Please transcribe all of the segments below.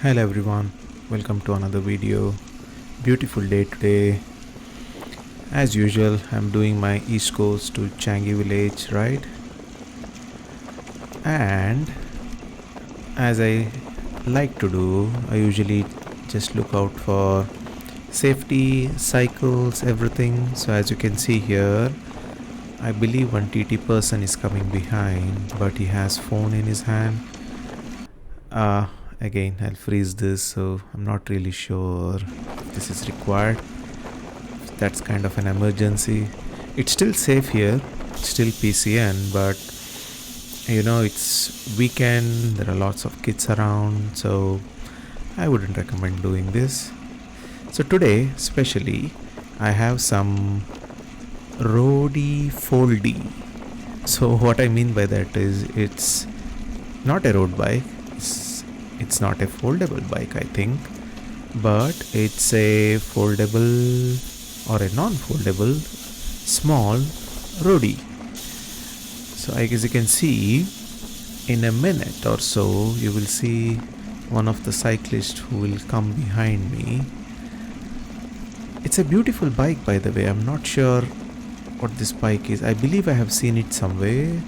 Hello everyone, welcome to another video. Beautiful day today. As usual, I'm doing my East Coast to Changi village ride, and as I like to do, I usually just look out for safety, cycles, everything. So as you can see here, I believe one TT person is coming behind, but he has phone in his hand. Again, I'll freeze this, so I'm not really sure if this is required. That's kind of an emergency. It's still safe here, still PCN, but it's weekend, there are lots of kids around, so I wouldn't recommend doing this. So today, especially, I have some roady foldy. So what I mean by that is it's not a road bike, it's not a foldable bike, I think, but it's a foldable or a non-foldable small roadie. So as you can see, in a minute or so you will see one of the cyclists who will come behind me. It's a beautiful bike, by the way. I'm not sure what this bike is. I believe I have seen it somewhere.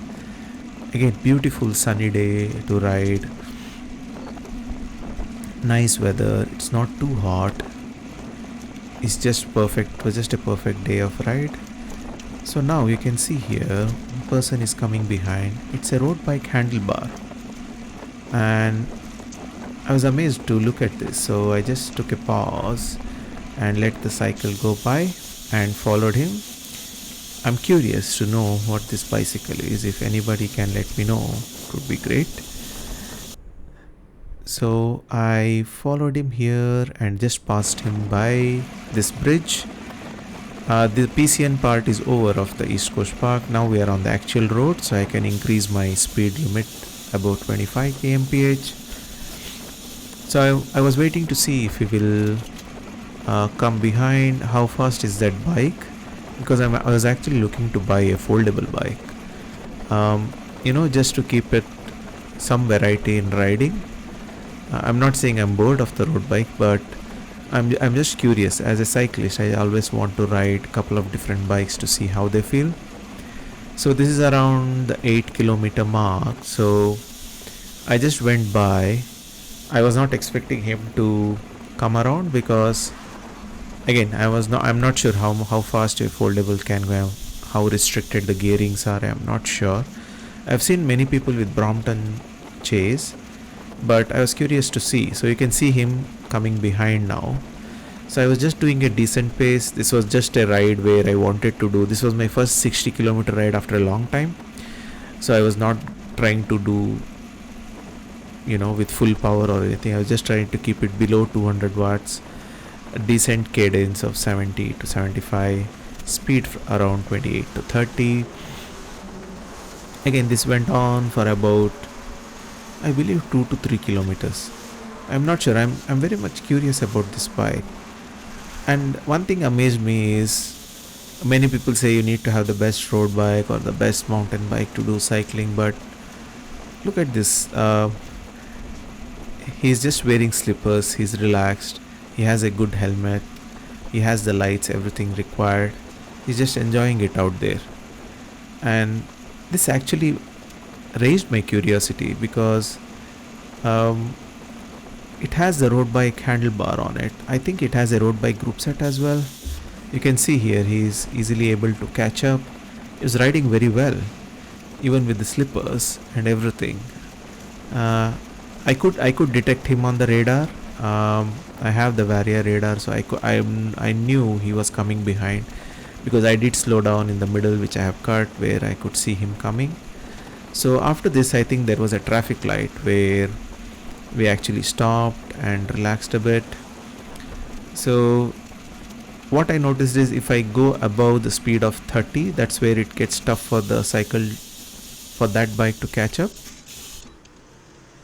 Again, beautiful sunny day to ride. Nice weather, it's not too hot, it's just perfect. It was just a perfect day of ride. So now you can see here, one person is coming behind. It's a road bike handlebar, and I was amazed to look at this, so I just took a pause and let the cycle go by and followed him. I'm curious to know what this bicycle is. If anybody can let me know, it would be great. So I followed him here and just passed him by this bridge. The PCN part is over of the East Coast Park. Now we are on the actual road, so I can increase my speed limit about 25 kmph. So I was waiting to see if he will come behind. How fast is that bike? Because I was actually looking to buy a foldable bike. Just to keep it some variety in riding. I'm not saying I'm bored of the road bike, but I'm just curious. As a cyclist, I always want to ride a couple of different bikes to see how they feel. So this is around the 8 km mark. So I just went by. I was not expecting him to come around because, again, I'm not sure how fast a foldable can go, how restricted the gearings are. I'm not sure. I've seen many people with Brompton chase, but I was curious to see. So you can see him coming behind now. So I was just doing a decent pace. This was just a ride where I wanted to do. This was my first 60 km ride after a long time. So I was not trying to do, with full power or anything. I was just trying to keep it below 200 watts, a decent cadence of 70 to 75, speed around 28 to 30. Again, this went on for about, I believe, 2 to 3 kilometers. I'm not sure. I'm very much curious about this bike. And one thing amazed me is, many people say you need to have the best road bike or the best mountain bike to do cycling, but look at this. He's just wearing slippers. He's relaxed. He has a good helmet. He has the lights, everything required. He's just enjoying it out there. And this actually raised my curiosity because it has the road bike handlebar on it. I think it has a road bike Groupset as well. You can see here he's easily able to catch up. He's riding very well, even with the slippers and everything. I could detect him on the radar. I have the Varia radar, so I knew he was coming behind because I did slow down in the middle, which I have cut, where I could see him coming. So after this, I think there was a traffic light where we actually stopped and relaxed a bit. So what I noticed is if I go above the speed of 30, that's where it gets tough for the cycle, for that bike to catch up.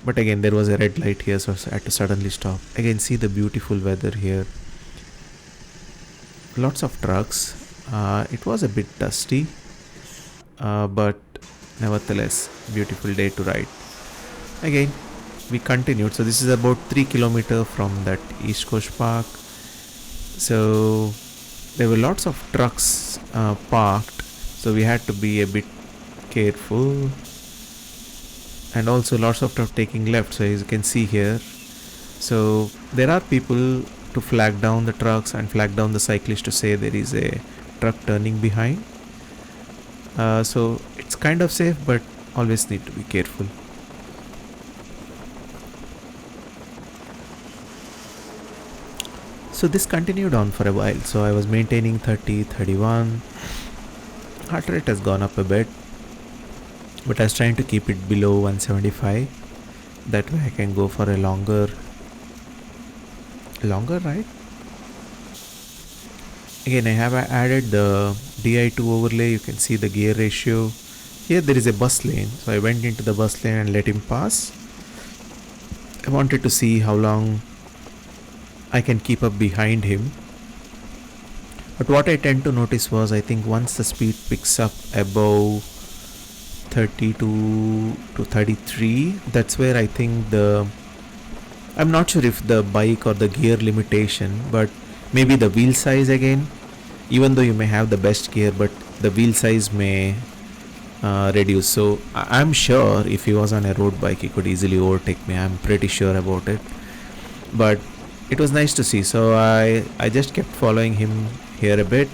But again, there was a red light here, so I had to suddenly stop. Again, see the beautiful weather here. Lots of trucks. It was a bit dusty, but nevertheless, beautiful day to ride. Again, we continued. So this is about 3 kilometers from that East Coast Park. So there were lots of trucks parked, so we had to be a bit careful, and also lots of trucks taking left. So as you can see here, so there are people to flag down the trucks and flag down the cyclist to say there is a truck turning behind. So it's kind of safe, but always need to be careful. So this continued on for a while. So I was maintaining 30, 31. Heart rate has gone up a bit, but I was trying to keep it below 175. That way I can go for a longer ride. Again, I have added the Di2 overlay. You can see the gear ratio. Here there is a bus lane, so I went into the bus lane and let him pass. I wanted to see how long I can keep up behind him. But what I tend to notice was, I think once the speed picks up above 32 to 33, that's where I think I'm not sure if the bike or the gear limitation, but maybe the wheel size again. Even though you may have the best gear, but the wheel size may reduce. So I'm sure if he was on a road bike, he could easily overtake me. I'm pretty sure about it. But it was nice to see. So I just kept following him here a bit,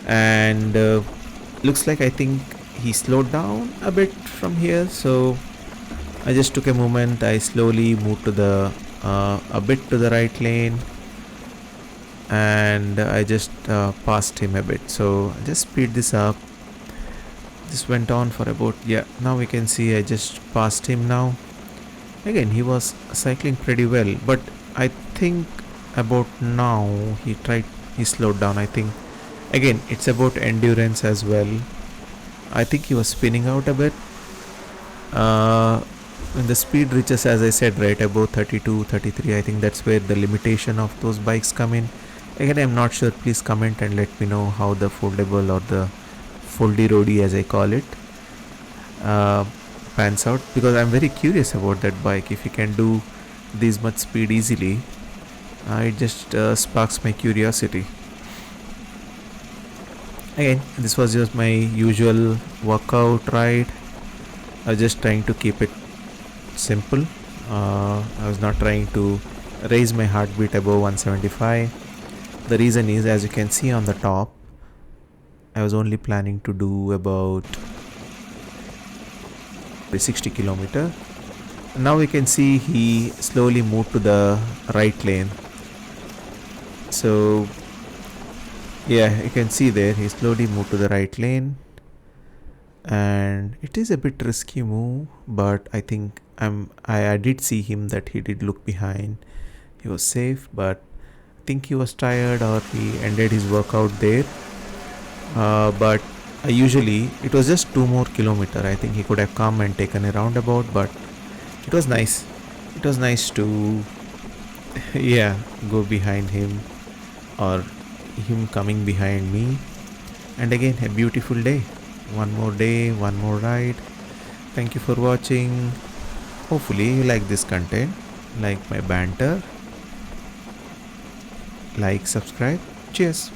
and looks like I think he slowed down a bit from here. So I just took a moment. I slowly moved to a bit to the right lane, and I just passed him a bit. So I just speed this up. This went on for about, now we can see I just passed him now. Again, he was cycling pretty well, but I think about now he slowed down. I think again it's about endurance as well. I think he was spinning out a bit. When the speed reaches, as I said, right above 32, 33, I think that's where the limitation of those bikes come in. Again, I'm not sure. Please comment and let me know how the foldable or the foldy roadie, as I call it, pans out, because I'm very curious about that bike. If you can do this much speed easily, it just sparks my curiosity. Again, this was just my usual workout ride. I was just trying to keep it simple. I was not trying to raise my heartbeat above 175. The reason is, as you can see on the top, I was only planning to do about 60 kilometers. Now we can see he slowly moved to the right lane. So you can see there he slowly moved to the right lane, and it is a bit risky move, but I think I did see him that he did look behind. He was safe, but I think he was tired, or he ended his workout there. But usually it was just 2 more kilometers. I think he could have come and taken a roundabout, but it was nice. It was nice to go behind him, or him coming behind me. And again, a beautiful day. One more day, one more ride. Thank you for watching. Hopefully you like this content, like my banter. Like, subscribe. Cheers.